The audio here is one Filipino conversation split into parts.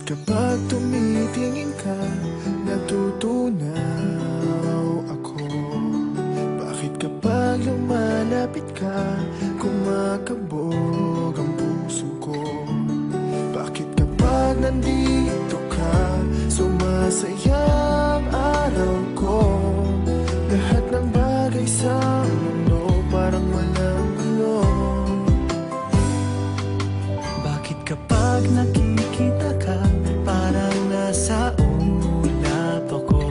kapag tumitingin ka, natutunaw ako? Bakit kapag lumalapit ka, kumakabog ang puso ko? Bakit kapag nandito ka, sumasaya ang araw ko? Lahat ng bagay sa mundo parang walang gulo. Bakit kapag nakikita ka, parang nasa ulap ako?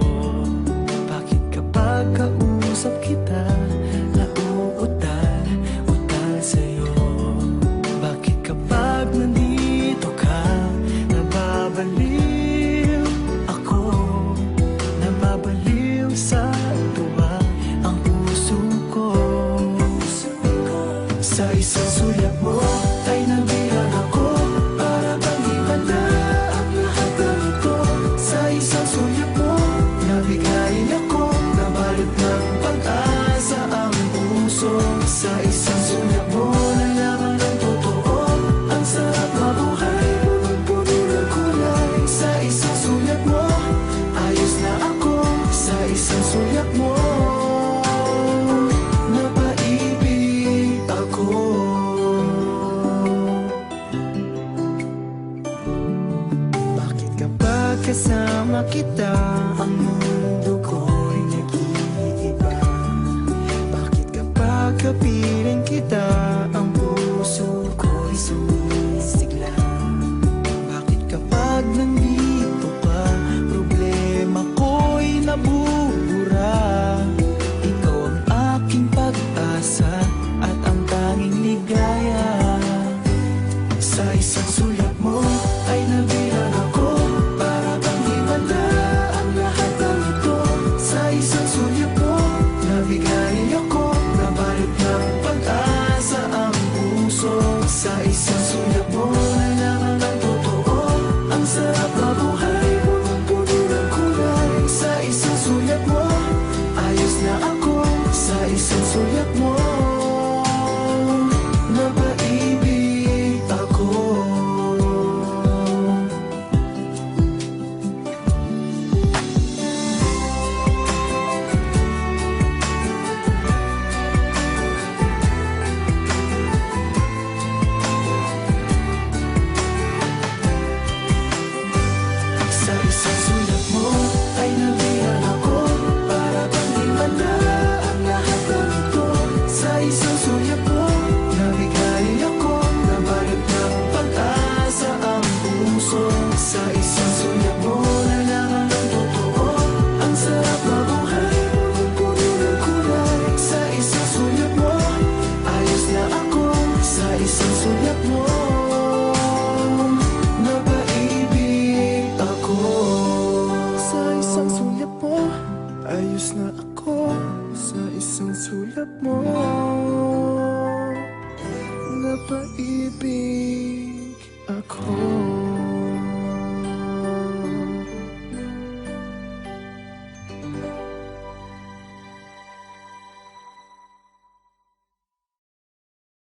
Bakit kapag kausap kita, nauutal-utal sa'yo? Bakit kapag nandito ka, nababaliw ako? Nababaliw sa tuwa ang puso ko. Sa isang sulyap mo ay nabilang ako, para bang himala ang lahat ng ito. Sa isang sulyap mo, nabigayin ako, nabalot ng pag-asa ang puso. Sa isang sulyap mo, nalaman ng totoo, ang sarap mabuhay, punong-puno ng kulay. Sa isang sulyap mo, ayos na ako. Sa isang sulyap mo, napaibig ako. Bakit kapag kasama kita, ang mundo ko'y nag-iiba? Bakit kapag kapiling kita, ang puso ko'y sumisigla? Bakit kapag nandito ka, problema ko'y nabubura? Ikaw ang aking pag-asa at ang tanging ligaya. Sa isang sulyap mo ay nabilang ako, para bang himala ang lahat ng ito. Sa isang sulyap mo, nabigayin ako, nabalot ng pag-asa ang puso. Sa isang sulyap mo, nalaman ng totoo, ang sarap mabuhay, punong-puno ng kulay. Sa isang sulyap mo, ayos na ako. Sa isang sulyap mo, napaibig ako. Sa isang sulyap mo ay nabilang ako, para bang himala ang lahat ng ito. Sa isang sulyap mo, nabigayin ako, nabalot ng pag-asa ang puso. Sa isang sulyap mo, nalaman ng totoo, ang sarap mabuhay, punong-puno ng kulay. Sa isang sulyap mo, ayos na ako. Sa isang sulyap mo, napaibig ako. Sa isang sulyap mo, ayos na ako. Sa isang sulyap mo, napaibig ako.